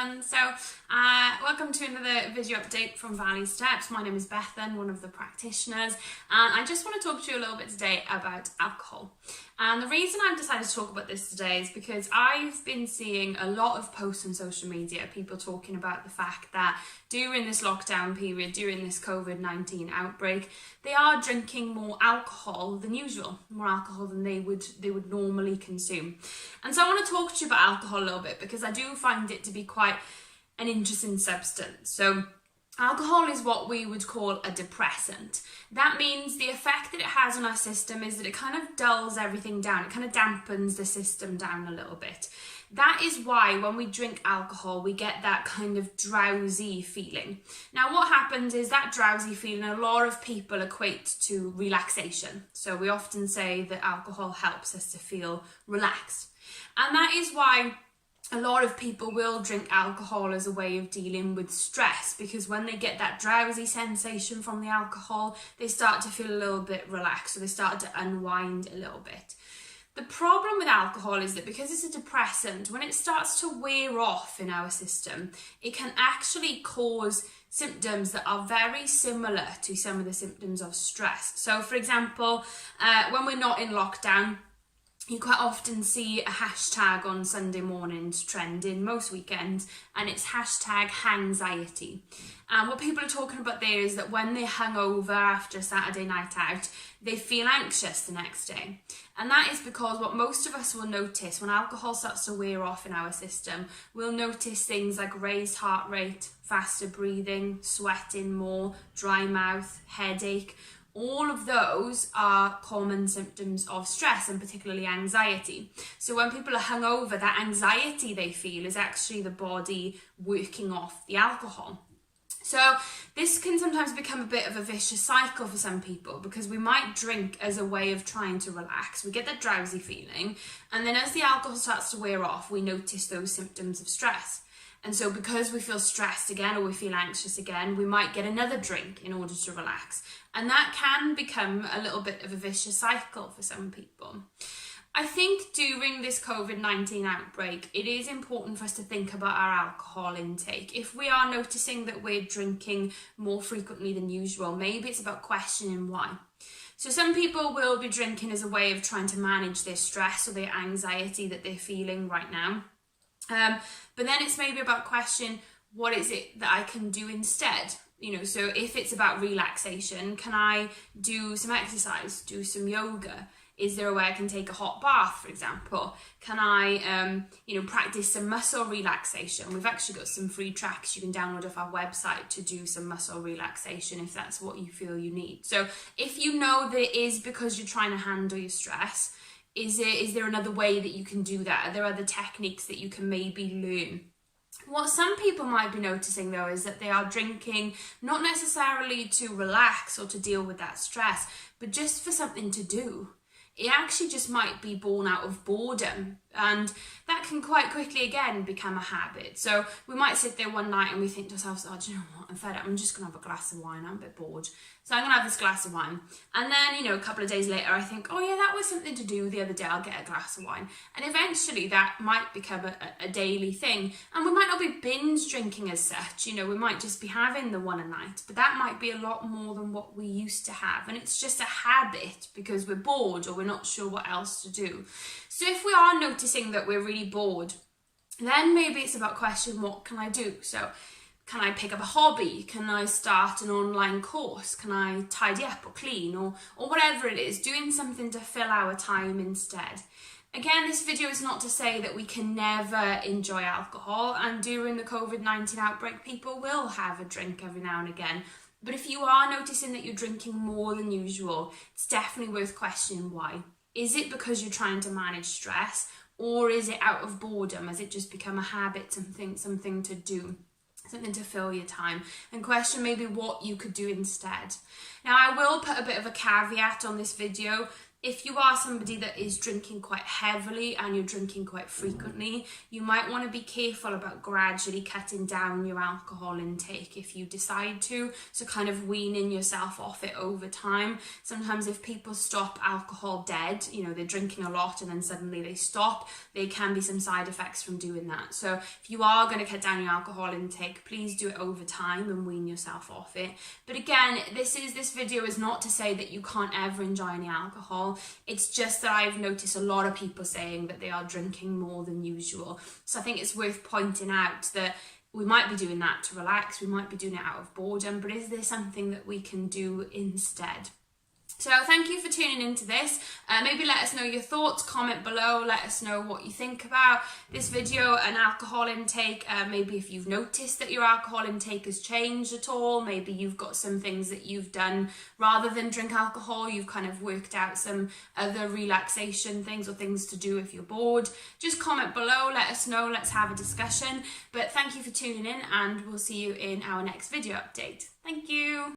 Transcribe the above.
everyone. Welcome to another video update from Valley Steps. My name is Bethan, one of the practitioners, and I just want to talk to you a little bit today about alcohol. And the reason I've decided to talk about this today is because I've been seeing a lot of posts on social media, people talking about the fact that during this lockdown period, during this COVID-19 outbreak, they are drinking more alcohol than usual, more alcohol than they would normally consume. And so I want to talk to you about alcohol a little bit because I do find it to be quite an interesting substance. So alcohol is what we would call a depressant. That means the effect that it has on our system is that it kind of dulls everything down. It kind of dampens the system down a little bit. That is why when we drink alcohol, we get that kind of drowsy feeling. Now, what happens is that drowsy feeling, a lot of people equate to relaxation. So we often say that alcohol helps us to feel relaxed. And that is why a lot of people will drink alcohol as a way of dealing with stress, because when they get that drowsy sensation from the alcohol, they start to feel a little bit relaxed, so they start to unwind a little bit. The problem with alcohol is that because it's a depressant, when it starts to wear off in our system, it can actually cause symptoms that are very similar to some of the symptoms of stress. So for example, when we're not in lockdown, you quite often see a hashtag on Sunday mornings trending most weekends, and it's hashtag hangxiety. And what people are talking about there is that when they're hungover after a Saturday night out, they feel anxious the next day. And that is because what most of us will notice when alcohol starts to wear off in our system, we'll notice things like raised heart rate, faster breathing, sweating more, dry mouth, headache. All of those are common symptoms of stress, and particularly anxiety. So when people are hungover, that anxiety they feel is actually the body working off the alcohol. So this can sometimes become a bit of a vicious cycle for some people, because we might drink as a way of trying to relax. We get that drowsy feeling, and then as the alcohol starts to wear off, we notice those symptoms of stress. And so because we feel stressed again, or we feel anxious again, we might get another drink in order to relax. And that can become a little bit of a vicious cycle for some people. I think during this COVID-19 outbreak, it is important for us to think about our alcohol intake. If we are noticing that we're drinking more frequently than usual, maybe it's about questioning why. So some people will be drinking as a way of trying to manage their stress or their anxiety that they're feeling right now. But then it's maybe about questioning, what is it that I can do instead? So if it's about relaxation, can I do some exercise, do some yoga? Is there a way I can take a hot bath, for example? Can I, practice some muscle relaxation? We've actually got some free tracks you can download off our website to do some muscle relaxation if that's what you feel you need. So if you know that it is because you're trying to handle your stress, is there another way that you can do that? Are there other techniques that you can maybe learn? What some people might be noticing though is that they are drinking not necessarily to relax or to deal with that stress, but just for something to do. It actually just might be born out of boredom, and that can quite quickly again become a habit. So we might sit there one night and we think to ourselves, oh, do you know what, I'm fed up, I'm just gonna have a glass of wine, I'm a bit bored, so I'm gonna have this glass of wine. And then, a couple of days later I think, oh yeah, that was something to do the other day, I'll get a glass of wine. And eventually that might become a daily thing, and we might not be binge drinking as such, we might just be having the one a night, but that might be a lot more than what we used to have, and it's just a habit because we're bored or we're not sure what else to do. So if we are noticing that we're really bored, then maybe it's about questioning, what can I do? So can I pick up a hobby? Can I start an online course? Can I tidy up or clean or whatever it is, doing something to fill our time instead. Again, this video is not to say that we can never enjoy alcohol, and during the COVID-19 outbreak, people will have a drink every now and again. But if you are noticing that you're drinking more than usual, it's definitely worth questioning why. Is it because you're trying to manage stress, or is it out of boredom? Has it just become a habit, something to do, something to fill your time? And question maybe what you could do instead. Now, I will put a bit of a caveat on this video. If you are somebody that is drinking quite heavily and you're drinking quite frequently, you might want to be careful about gradually cutting down your alcohol intake if you decide to, so kind of weaning yourself off it over time. Sometimes if people stop alcohol dead, you know, they're drinking a lot and then suddenly they stop, there can be some side effects from doing that. So if you are going to cut down your alcohol intake, please do it over time and wean yourself off it. But again, this video is not to say that you can't ever enjoy any alcohol. It's just that I've noticed a lot of people saying that they are drinking more than usual. So I think it's worth pointing out that we might be doing that to relax, we might be doing it out of boredom, but is there something that we can do instead? So thank you for tuning into this. Maybe let us know your thoughts, comment below, let us know what you think about this video and alcohol intake. Maybe if you've noticed that your alcohol intake has changed at all, maybe you've got some things that you've done rather than drink alcohol, you've kind of worked out some other relaxation things or things to do if you're bored. Just comment below, let us know, let's have a discussion. But thank you for tuning in and we'll see you in our next video update. Thank you.